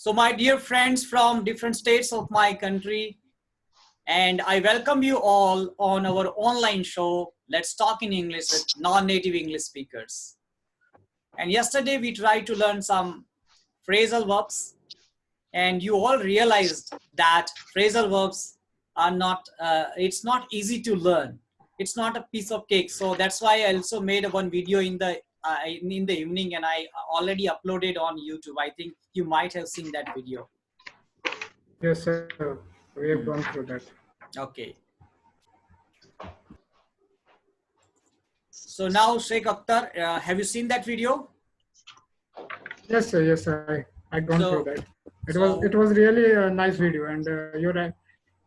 So my dear friends from different states of my country, and I welcome you all on our online show, Let's Talk in English with non-native English speakers. And yesterday we tried to learn some phrasal verbs, and you all realized that phrasal verbs are not, it's not easy to learn. It's not a piece of cake. So that's why I also made one video in the evening, and I already uploaded on YouTube. I think you might have seen that video. Yes, sir. We have gone through that. Okay. So now, Sheikh Akhtar, have you seen that video? Yes, sir. Yes, sir. I gone through that. It was really a nice video, and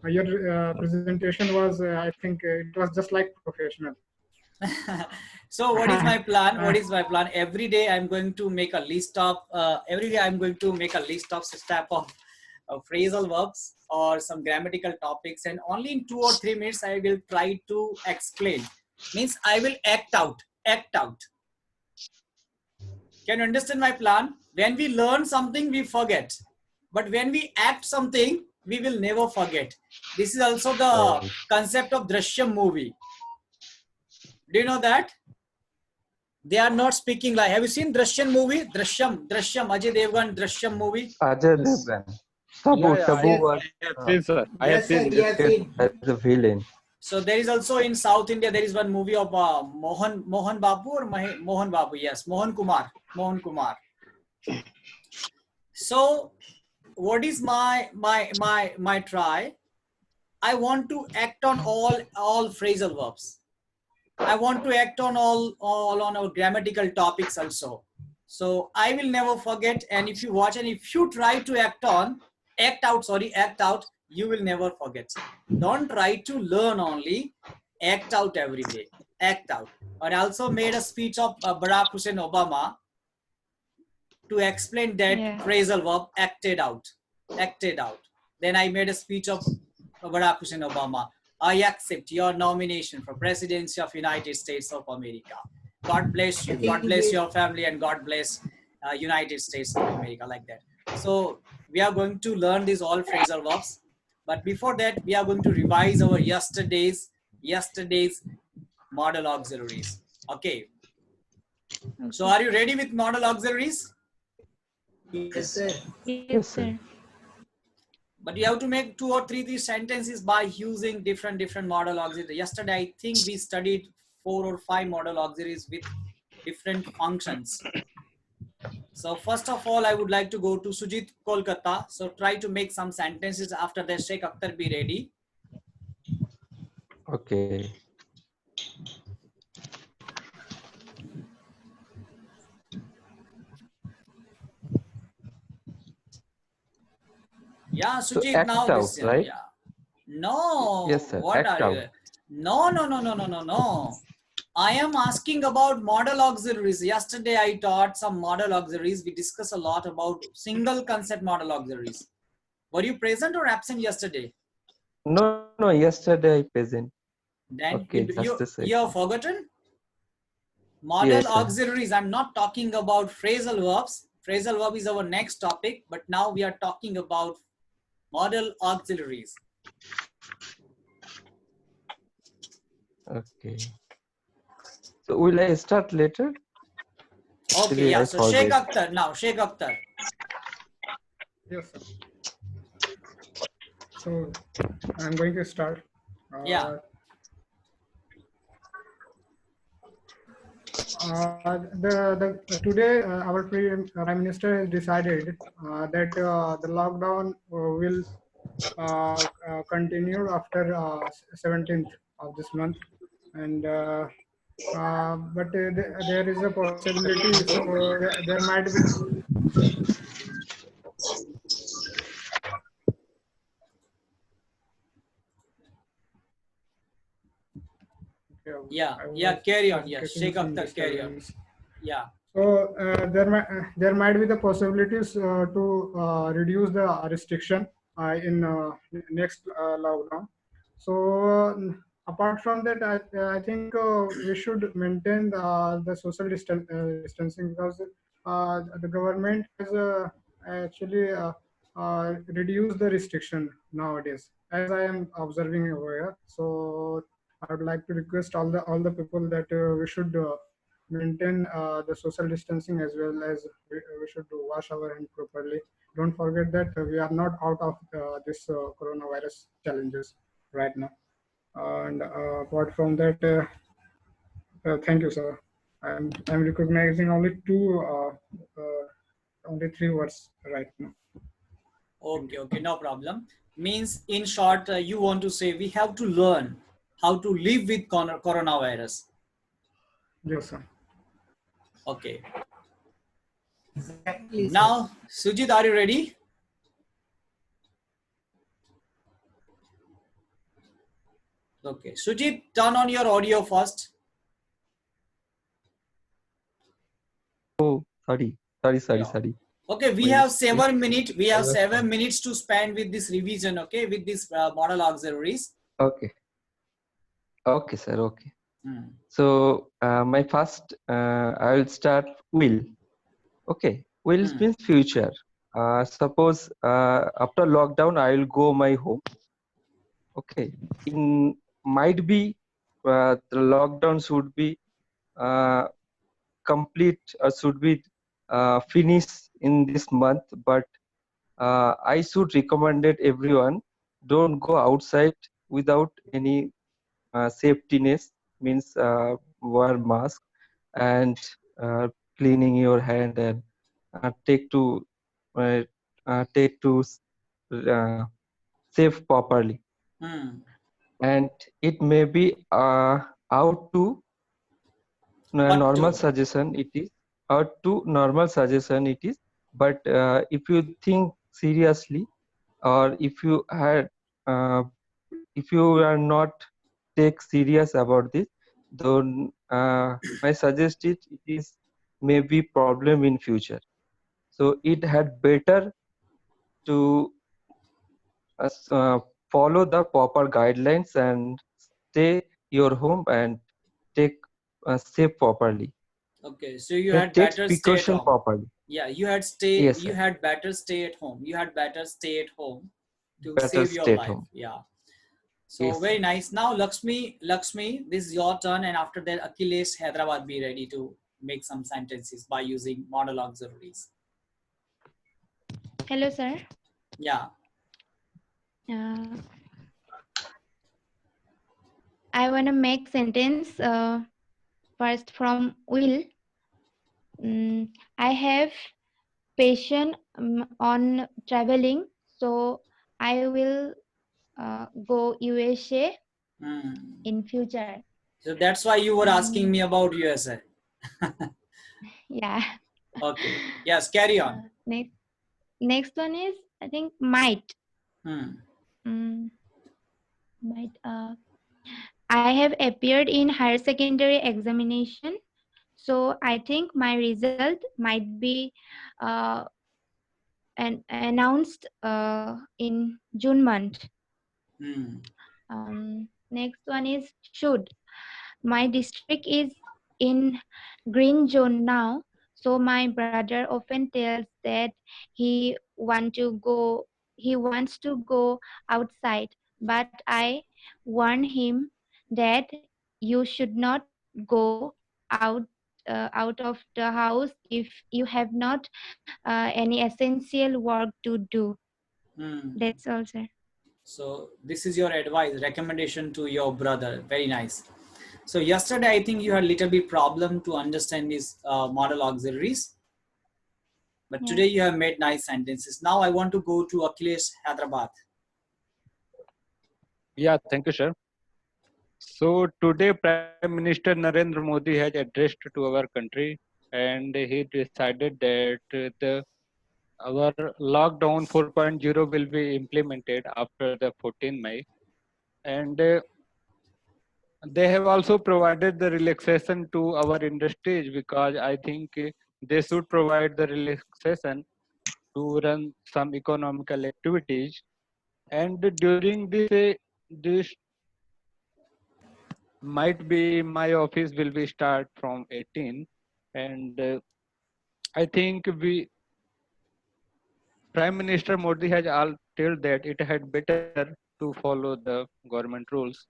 your presentation was, I think, it was just like professional. So what is my plan? What is my plan? Every day I'm going to make a list of such type of phrasal verbs or some grammatical topics, and only in 2 or 3 minutes I will try to explain. Means I will act out. Can you understand my plan? When we learn something, we forget. But when we act something, we will never forget. This is also the concept of Drishyam movie. Do you know that? They are not speaking like. Have you seen Drishyam movie? Drishyam, Ajay Devgan Drishyam movie. Ajay Devgan. Tabu was. I have seen. As a villain. So there is also in South India, there is one movie of Mohan Babu or Mohan Babu. Yes, Mohan Kumar. So what is my try? I want to act on all phrasal verbs. I want to act on all on our grammatical topics also. So I will never forget. And if you watch and if you try to act out, you will never forget. Don't try to learn only. Act out every day. Act out. And I also made a speech of Barack Hussein Obama to explain that phrasal verb, acted out. Then I made a speech of Barack Hussein Obama. I accept your nomination for presidency of United States of America. God bless you. God bless your family, and God bless United States of America, like that. So we are going to learn these all phrasal verbs. But before that, we are going to revise our yesterday's model auxiliaries. Okay. So are you ready with model auxiliaries? Yes, sir. Yes, sir. But you have to make 2 or 3 sentences by using different model auxiliaries. Yesterday, I think we studied 4 or 5 model auxiliaries with different functions. So first of all, I would like to go to Sujit Kolkata. So try to make some sentences. After that, Sheikh Akhtar, be ready. Okay. Yeah, Sujit, so act now out, this, right? yeah. No. Yes, sir. What act are out. you? No. I am asking about model auxiliaries. Yesterday, I taught some model auxiliaries. We discussed a lot about single concept model auxiliaries. Were you present or absent yesterday? No, yesterday I present. Then okay, you have forgotten? Model yes, auxiliaries. I'm not talking about phrasal verbs. Phrasal verb is our next topic, but now we are talking about model auxiliaries. Okay. So will I start later? Okay, yeah. So Sheikh Akhtar now. Sheikh Akhtar. Yes, sir. So I'm going to start. Yeah. Today our Prime Minister has decided that the lockdown will continue after 17th of this month, and but there is a possibility, so there might be. Yeah, carry on. Yes, Sheikh Akhtar, carry on. Yeah. So there might be the possibilities to reduce the restriction in next lockdown. So apart from that, I think we should maintain the social distancing, because the government has actually reduce the restriction nowadays, as I am observing over here. So I would like to request all the people that we should maintain the social distancing, as well as we should wash our hands properly. Don't forget that we are not out of this coronavirus challenges right now. And apart from that, thank you, sir. I'm recognizing only three words right now. Okay, okay, no problem. Means in short, you want to say we have to learn how to live with coronavirus. Yes, sir. Okay. Exactly, sir. Now, Sujit, are you ready? Okay, Sujit, turn on your audio first. Oh, sorry. Yeah. Sorry. Okay, we Wait, have 7 minutes. We have I was 7 minutes to spend with this revision. Okay, with this model auxiliaries. Okay. Okay, sir. Okay. Hmm. So my first, I will start will. Okay. Will Hmm. means future. Suppose after lockdown, I will go my home. Okay. In might be the lockdown should be uh, complete or should be finished in this month, but I should recommend it everyone don't go outside without any safetyness, means wear mask and cleaning your hand and uh, take to uh, save properly. Hmm. And it may be out to What normal to? suggestion it is, or to normal suggestion it is, but if you think seriously, or uh, if you are not take serious about this, then I suggest it is maybe problem in future. So it had better to uh, follow the proper guidelines and stay your home and take safe properly. Okay, so you That had takes better stay at precaution home. properly. Yeah, you Yes, sir. had better stay at home. You had better stay at home to Better save your stay at life. home. Yeah. So Yes, very sir. nice. Now Lakshmi, this is your turn, and after that Akhilesh Hyderabad be ready to make some sentences by using model auxiliaries. Hello, sir. Yeah. Uh, I want to make sentence first from Will. I have passion on traveling, so I will go USA Hmm. in future. So that's why you were asking me about USA. Yeah. Okay. Yes, carry on. Next one is, I think, might. Hmm. Might. I have appeared in higher secondary examination, so I think my result might be uh, announced in June month. Hmm. Next one is should. My district is in green zone now, so my brother often tells that he want to go he wants to go outside, but I warn him that you should not go out of the house if you have not any essential work to do. Hmm. That's all, sir. So this is your advice, recommendation to your brother. Very nice. So yesterday, I think you had a little bit problem to understand these model auxiliaries, but Yeah. today you have made nice sentences. Now I want to go to Akhilesh Hyderabad. Yeah, thank you, sir. So today Prime Minister Narendra Modi has addressed to our country, and he decided that our lockdown 4.0 will be implemented after the 14th May, and they have also provided the relaxation to our industries, because I think they should provide the relaxation to run some economical activities. And during this might be my office will be start from 18, and I think Prime Minister Modi has all told that it had better to follow the government rules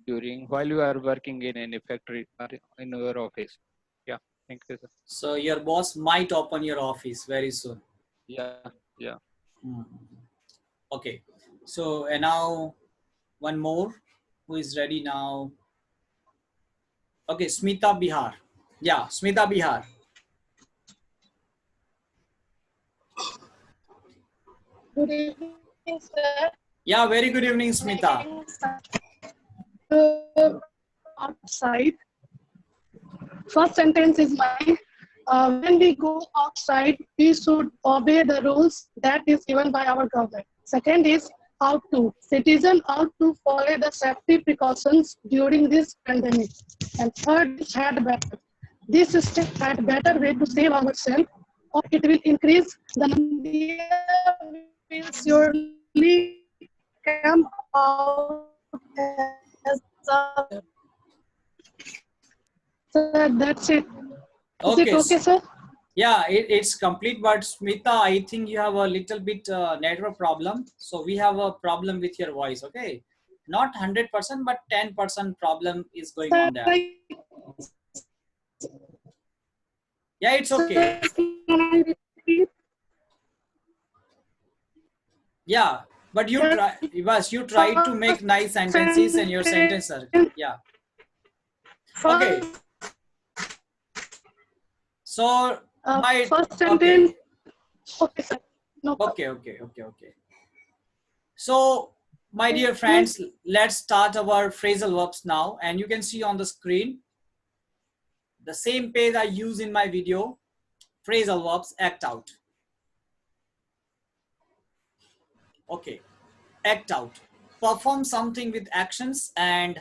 during while you are working in any factory or in your office. Yeah, thank you, sir. So your boss might open your office very soon. Yeah, yeah. Hmm. Okay. So and now one more who is ready now. Okay, Smita Bihar. Yeah, Smita Bihar. Good evening, sir. Yeah, very good evening, Smita. Outside. First sentence is mine. When we go outside, we should obey the rules that is given by our government. Second is how to. Citizens ought to follow the safety precautions during this pandemic. And third is had better. This step had better way to save ourselves, or it will increase the India will surely come out as a. Sir, that's it. Is it Okay. okay, sir? Yeah, it's complete. But Smita, I think you have a little bit network problem. So we have a problem with your voice. Okay, not 100%, but 10% problem is going on there. Yeah, it's okay. Yeah, but you try. You try to make nice sentences and your sentences are yeah. Okay. So my First okay. sentence. Okay, sir. No problem. Okay. So, my dear friends, let's start our phrasal verbs now. And you can see on the screen, the same page I use in my video, phrasal verbs, act out. Okay, act out. Perform something with actions and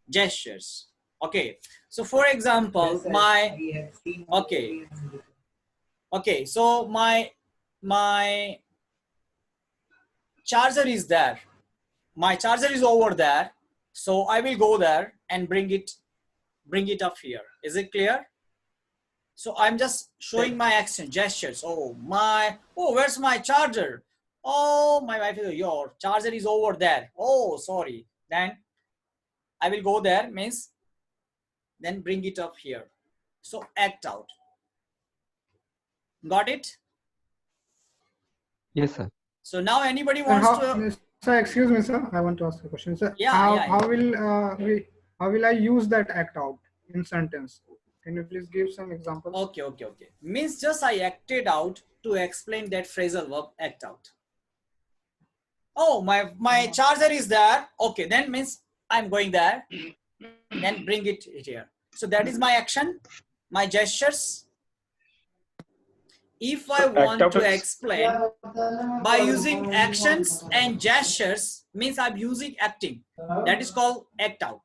gestures. Okay, so for example, okay, so my charger is there. My charger is over there. So I will go there and bring it up here. Is it clear? So I'm just showing my action gestures. Oh, where's my charger? Oh, my wife is, your charger is over there. Oh, sorry. Then I will go there, means then bring it up here. So act out. Got it? Yes, sir. So now anybody wants to. Sir, excuse me, sir. I want to ask a question, sir. Yeah, How will I use that act out in sentence? Can you please give some examples? Okay. Means just I acted out to explain that phrasal verb act out. Oh, my charger is there. Okay, then means I'm going there. Then bring it here. So that is my action, my gestures. If I want to explain by using actions and gestures, means I'm using acting. That is called act out.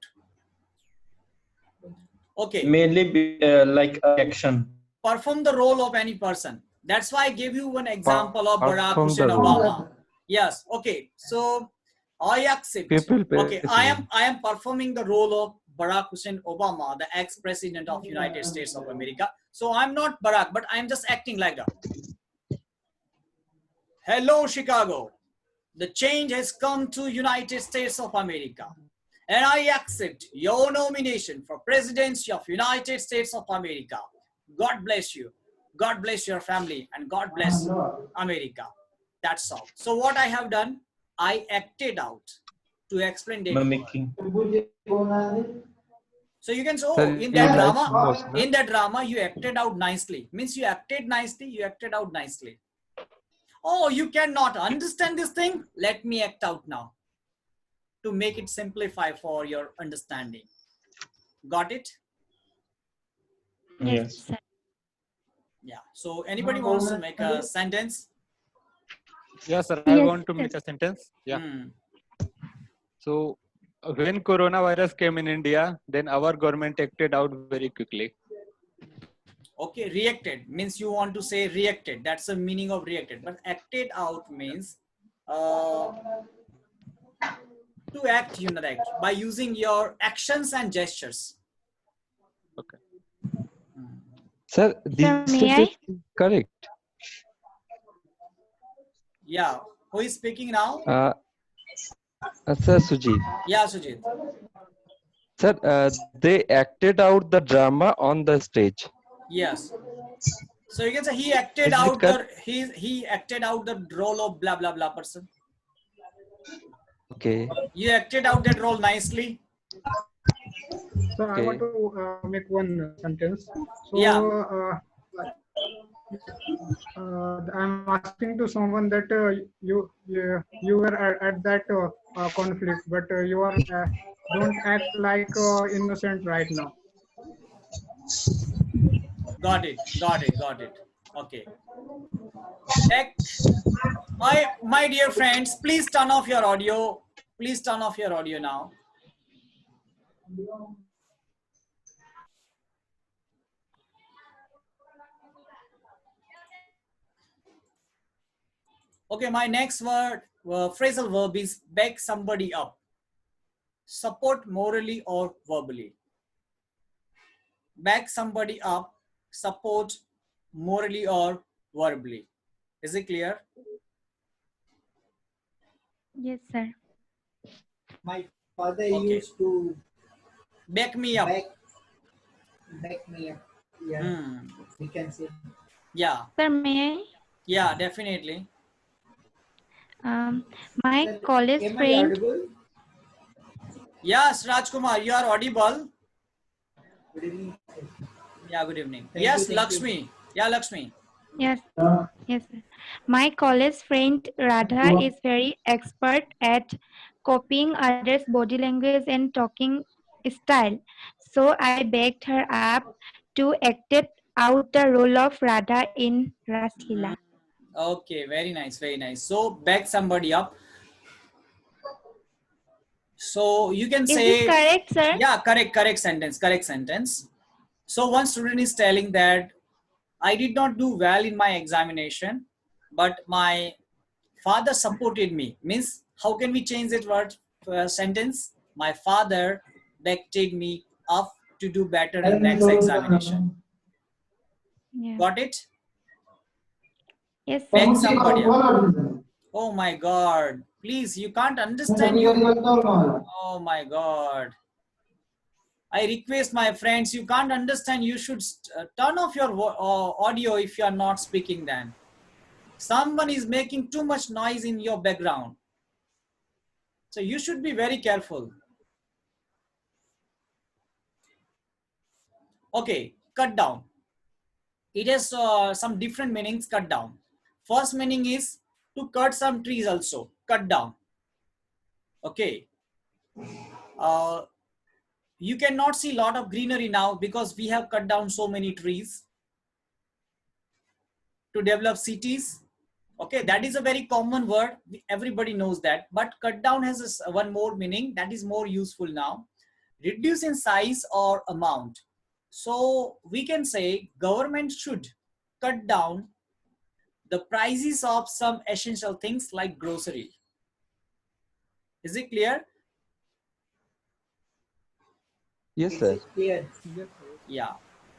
Okay. Mainly like action. Perform the role of any person. That's why I gave you one example of Barack Perform Hussein the role. Obama. Yes. Okay. So I accept. People Okay. I am performing the role of Barack Hussein Obama, the ex-president of United States of America. So I'm not Barack, but I'm just acting like that. Hello, Chicago. The change has come to United States of America. And I accept your nomination for presidency of United States of America. God bless you. God bless your family and God bless America. That's all. So what I have done, I acted out to explain that. Mimicking. So you can say, oh, Sir, in that nice drama, boss, no? in that drama, you acted out nicely. Means you acted nicely, you acted out nicely. Oh, you cannot understand this thing? Let me act out now to make it simplify for your understanding. Got it? Yes. Yeah. So anybody wants to make a sentence? Yes, sir. I want to make a sentence. Yeah. Hmm. So when coronavirus came in India, then our government acted out very quickly. Okay, reacted means you want to say reacted. That's the meaning of reacted. But acted out means to act, by using your actions and gestures. Okay. Sir, this Sir, may I? is correct. Yeah. Who is speaking now? Sir Sujit. Yeah, Sujit. Sir, they acted out the drama on the stage. Yes. So you can say he acted Is it out correct? he acted out the role of blah blah blah person. Okay. You acted out that role nicely. So I Okay. want to make one sentence. So Yeah. I'm asking to someone that you were at that conflict, but you are don't act like innocent right now. Got it. Got it. Got it. Okay. My dear friends, please turn off your audio. Please turn off your audio now. Okay, my next word, phrasal verb is back somebody up. Support morally or verbally. Back somebody up, support morally or verbally. Is it clear? Yes, sir. My father Okay. used to Back me up. back me up. Yeah, Hmm. we can say. Yeah, Sir, may yeah, definitely. I? My Sir, college am I friend. audible? Yes, Rajkumar, you are audible. Good evening. Yeah, good evening. Thank Yes, you, thank Lakshmi. Yeah, Lakshmi. Yes, yes, sir. My college friend Radha is very expert at copying others' body language and talking style. So I begged her up to act out the role of Radha in Raslila. Okay, very nice, very nice. So back somebody up. So you can Is this say, correct, sir? yeah, correct sentence, correct sentence. So one student is telling that I did not do well in my examination, but my father supported me. Means, how can we change that word sentence? My father backed me up to do better in next examination. Yeah. Got it? Yes, sir. Back somebody up. Oh my God. Please, you can't understand you. Oh my God. I request my friends, you can't understand, you should turn off your audio if you are not speaking then. Someone is making too much noise in your background. So you should be very careful. Okay, cut down. It has some different meanings, cut down. First meaning is to cut some trees also, cut down. Okay. You cannot see a lot of greenery now because we have cut down so many trees to develop cities. Okay, that is a very common word. Everybody knows that. But cut down has one more meaning that is more useful now. Reduce in size or amount. So we can say government should cut down the prices of some essential things like grocery. Is it clear? Yes, Is sir. it clear? Yeah.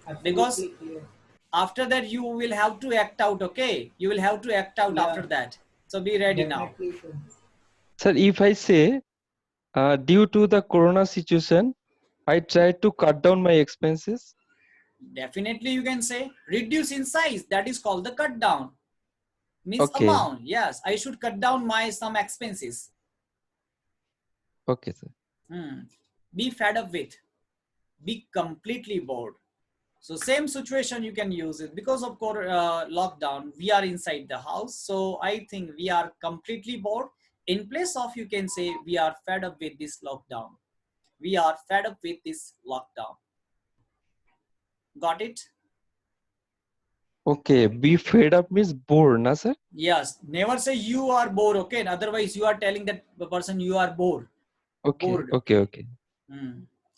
Absolutely Because clear. after that you will have to act out. Okay, you will have to act out Yeah. after that. So be ready now. Definitely, sir. Sir, if I say, due to the corona situation, I tried to cut down my expenses. Definitely you can say reduce in size. That is called the cut down. Means Okay. amount. Yes, I should cut down my some expenses. Okay, sir. Be fed up with. Be completely bored. So same situation you can use it because of lockdown. We are inside the house. So I think we are completely bored. In place of you can say we are fed up with this lockdown. We are fed up with this lockdown. Got it? Okay, be fed up means bored, na sir? Yes. Never say you are bored. Okay. Otherwise you are telling that person you are bored. Okay, Bored. okay.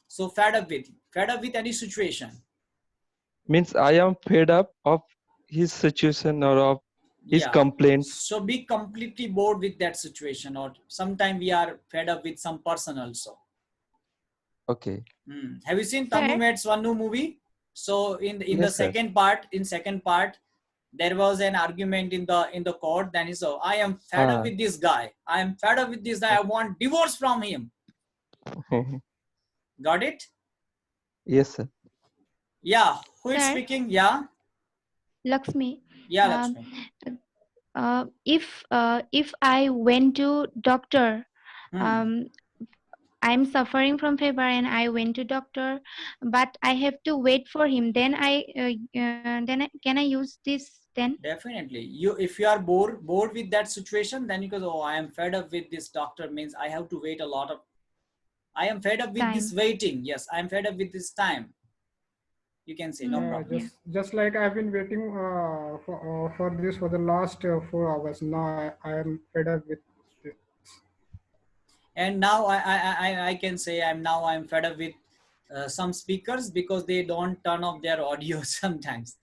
So fed up with any situation. Means I am fed up of his situation or of his complaints. So be completely bored with that situation, or sometime we are fed up with some person also. Okay. Have you seen Sir? Tammu Made Swannu movie? So in Yes, the sir. second part, there was an argument in the court. Then he said, I am fed up with this guy. I am fed up with this guy. I want divorce from him. Got it? Yes, sir. Yeah. Who is Sir? speaking? Yeah. Lakshmi. Yeah, Lakshmi. If I went to doctor, I'm suffering from fever and I went to doctor, but I have to wait for him. Then can I use this then? Definitely. If you are bored with that situation, then you go, oh, I am fed up with this doctor, means I have to wait a lot of. I am fed up with this waiting. Yes, I am fed up with this time. You can say no problem. Just like I've been waiting for this for the last 4 hours. Now I am fed up with this. And now I can say I'm fed up with some speakers because they don't turn off their audio sometimes.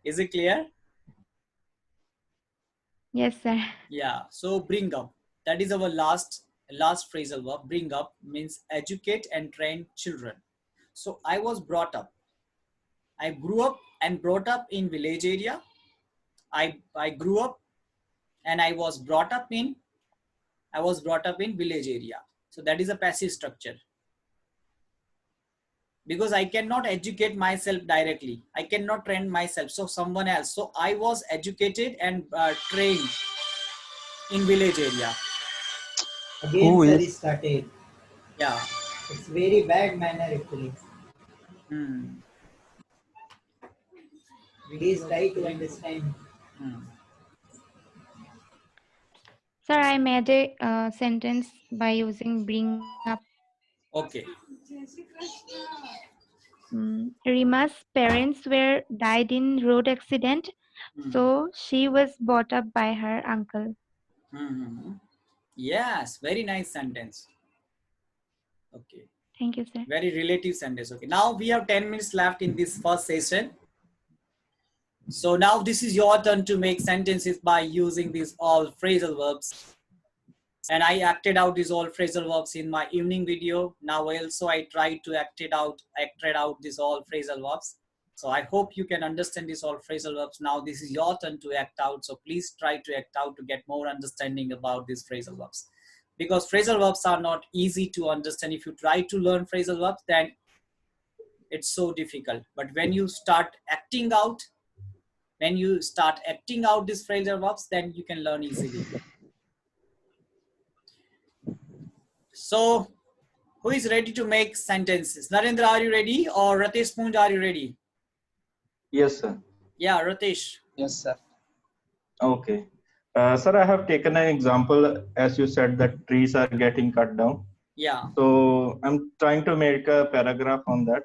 Is it clear? Yes, sir. Yeah. So bring up. That is our last phrasal verb. Bring up means educate and train children. So I was brought up. I grew up and brought up in village area. I grew up and I was brought up in village area. So that is a passive structure. Because I cannot educate myself directly. I cannot train myself. So someone else. So I was educated and trained in village area. Again, sir, is started. Yeah. It's very bad manner actually. Please try to understand. Sir, I made a sentence by using bring up. Okay. Rima's parents were died in road accident, so she was brought up by her uncle. Yes, very nice sentence. Okay. Thank you, sir. Very relative sentence. Okay. Now we have 10 minutes left in this first session. So now this is your turn to make sentences by using these all phrasal verbs. And I acted out these all phrasal verbs in my evening video. Now also I tried to acted out these all phrasal verbs. So I hope you can understand these all phrasal verbs. Now this is your turn to act out. So please try to act out to get more understanding about these phrasal verbs. Because phrasal verbs are not easy to understand. If you try to learn phrasal verbs, then it's so difficult. But when you start acting out these phrasal verbs, then you can learn easily. So, who is ready to make sentences? Narendra, are you ready? Or Ratesh Poonj, are you ready? Yes, sir. Yeah, Ratesh. Yes, sir. Okay. Sir, I have taken an example, as you said, that trees are getting cut down. Yeah. So, I'm trying to make a paragraph on that.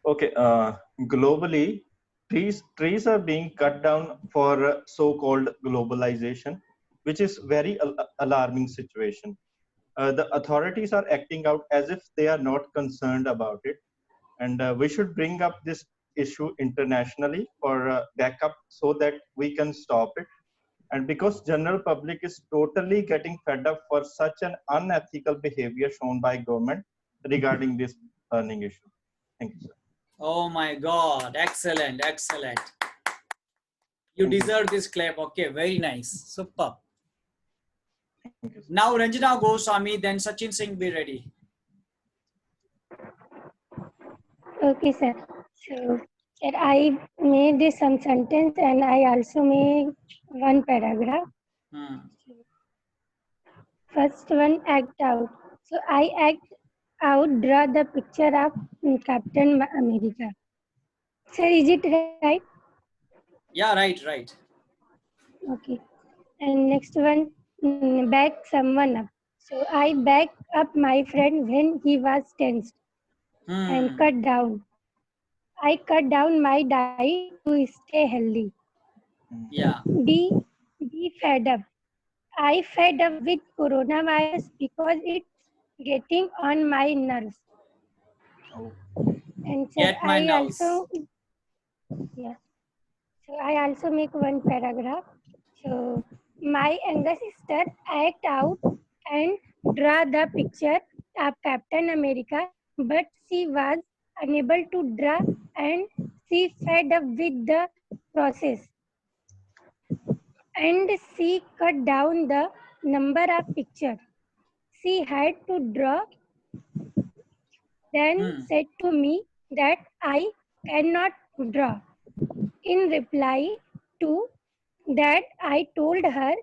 Okay. Globally, trees are being cut down for so-called globalization, which is very alarming situation. The authorities are acting out as if they are not concerned about it. And we should bring up this issue internationally for backup so that we can stop it. And because general public is totally getting fed up for such an unethical behavior shown by government regarding this burning issue. Thank you, sir. Oh my God. Excellent. Excellent. You deserve this clap. Okay. Very nice. Super. Now Ranjana Goswami, then Sachin Singh, be ready. Okay, sir. So, sir, I made some sentence and I also made one paragraph. First one, act out. So, I act out, draw the picture of Captain America. Sir, is it right? Yeah, right. Okay. And next one, back someone up. So, I back up my friend when he was tensed and cut down. I cut down my diet to stay healthy. Yeah. Be fed up. I fed up with coronavirus because it's getting on my nerves. And so Get my nerves. So I also make one paragraph. So my younger sister act out and draw the picture of Captain America, but she was unable to draw and she fed up with the process. And she cut down the number of pictures she had to draw, then said to me that I cannot draw. In reply to that, I told her,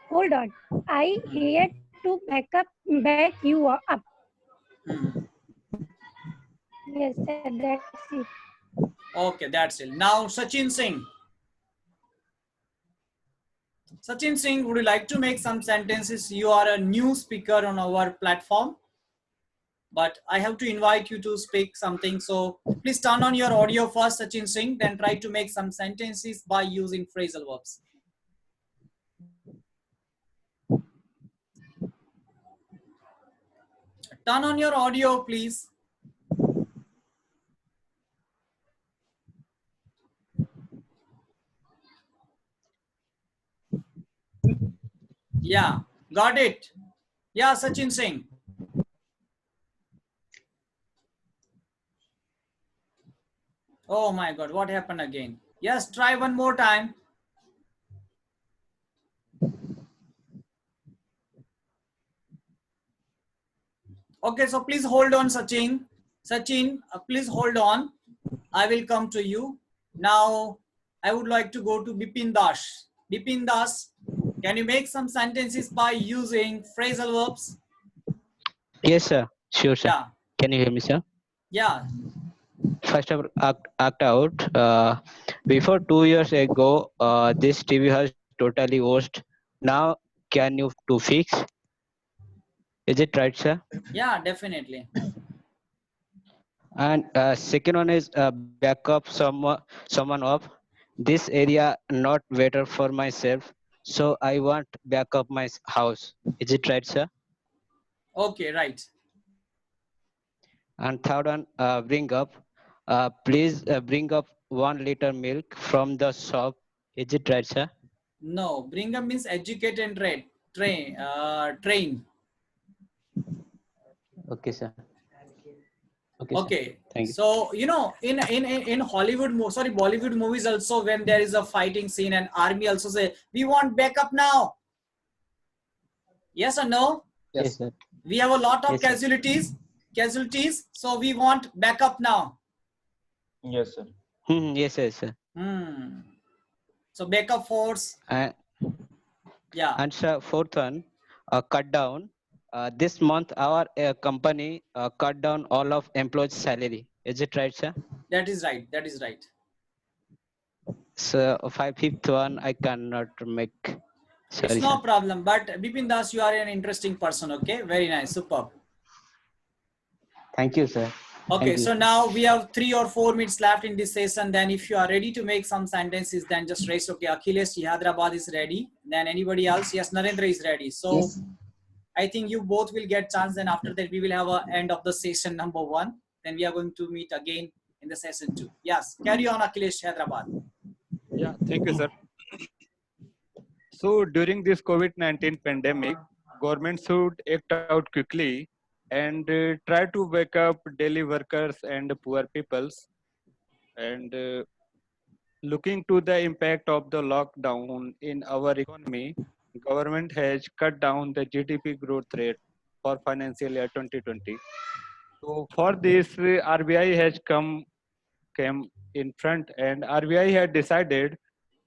hold on, I here to back you up. Yes, sir, that's it. Okay, that's it. Now, Sachin Singh. Sachin Singh, would you like to make some sentences? You are a new speaker on our platform, but I have to invite you to speak something. So please turn on your audio first, Sachin Singh, then try to make some sentences by using phrasal verbs. Turn on your audio, please. Yeah, got it. Yeah, Sachin Singh. Oh my God, what happened again? Yes, try one more time. Okay, so please hold on, Sachin. Sachin, please hold on. I will come to you. Now, I would like to go to Bipin Das. Bipin Das, can you make some sentences by using phrasal verbs? Yes, sir. Sure, sir. Yeah. Can you hear me, sir? Yeah. First of all, act out. Before 2 years ago, this TV has totally worst. Now, can you to fix? Is it right, sir? Yeah, definitely. And second one is backup someone up. This area not better for myself, so I want backup my house. Is it right, sir? Okay, right. And third one, bring up. Please bring up 1 liter milk from the shop. Is it right, sir? No, bring up means educate and train. Okay, sir. Okay. Thank you. So, you know, in Hollywood, Bollywood movies also, when there is a fighting scene and army also say, we want backup now. Yes or no? Yes, sir. We have a lot of Yes, sir. casualties. So we want backup now. Yes, sir. Yes, yes, sir. So backup force. Yeah. And sir, fourth one, cut down. This month, our company cut down all of employees' salary. Is it right, sir? That is right. That is right. So fifth one, I cannot make. Sorry, It's no sir. problem. But Bipin Das, you are an interesting person. Okay. Very nice. Superb. Thank you, sir. Okay, Thank so you. now we have 3 or 4 minutes left in this session. Then if you are ready to make some sentences, then just raise. Okay, Akhilesh Hyderabad is ready. Then anybody else? Yes, Narendra is ready. So Yes. I think you both will get chance. Then after that, we will have a end of the session number 1. Then we are going to meet again in the session 2. Yes, carry on, Akhilesh Hyderabad. Yeah, thank you, sir. So during this COVID-19 pandemic, government should act out quickly and try to wake up daily workers and poor peoples. And looking to the impact of the lockdown in our economy, government has cut down the GDP growth rate for financial year 2020. So for this, RBI has came in front, and RBI had decided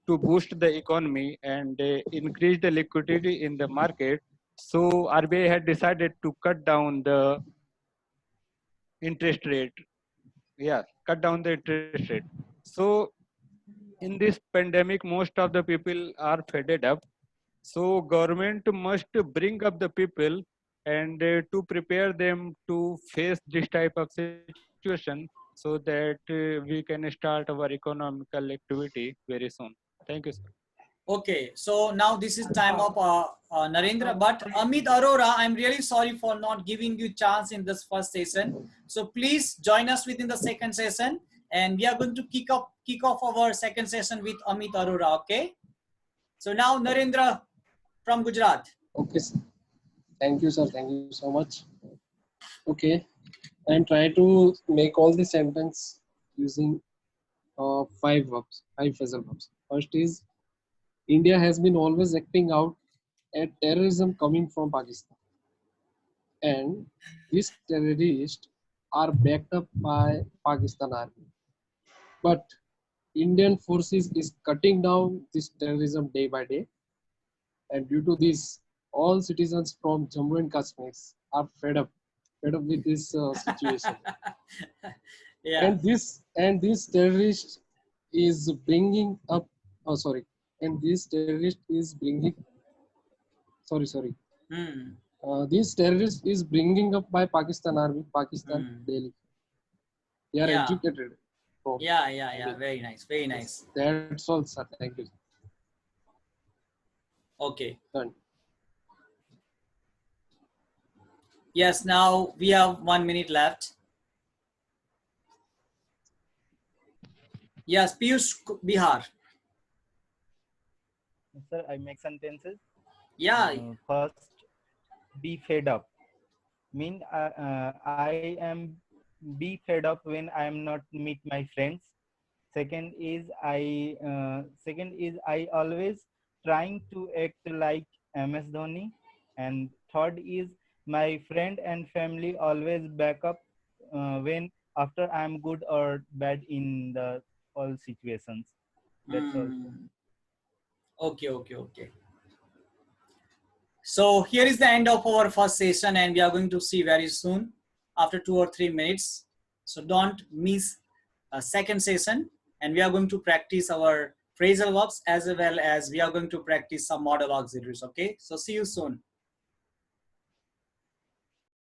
to boost the economy and increase the liquidity in the market. So RBI had decided to cut down the interest rate. Yeah, cut down the interest rate. So in this pandemic, most of the people are fed up. So government must bring up the people and to prepare them to face this type of situation so that we can start our economical activity very soon. Thank you, sir. Okay, so now this is time of Narendra, but Amit Arora, I'm really sorry for not giving you chance in this first session. So please join us within the second session, and we are going to kick off our second session with Amit Arora. Okay. So now Narendra from Gujarat. Okay, sir. Thank you, sir. Thank you so much. Okay, and try to make all the sentence using five verbs, five phrasal verbs. First is India has been always acting out at terrorism coming from Pakistan, and these terrorists are backed up by Pakistan army. But Indian forces is cutting down this terrorism day by day, and due to this, all citizens from Jammu and Kashmir are fed up with this situation. Yeah. And this terrorist is bringing up. Oh, sorry. And this terrorist is bringing. Sorry. Hmm. This terrorist is bringing up by Pakistan army, Pakistan, Delhi. They are Yeah. educated. From Yeah. Very nice. Very nice. That's all, sir. Thank you. Okay. Done. Yes, now we have 1 minute left. Yes, Piyush Bihar. Sir, I make sentences. Yeah. First, be fed up. I am be fed up when I am not meet my friends. Second is I always trying to act like MS Dhoni. And third is my friend and family always back up when after I am good or bad in the all situations. That's all. Okay. So here is the end of our first session, and we are going to see very soon after 2 or 3 minutes. So don't miss a second session, and we are going to practice our phrasal verbs as well as we are going to practice some modal auxiliaries. Okay, so see you soon.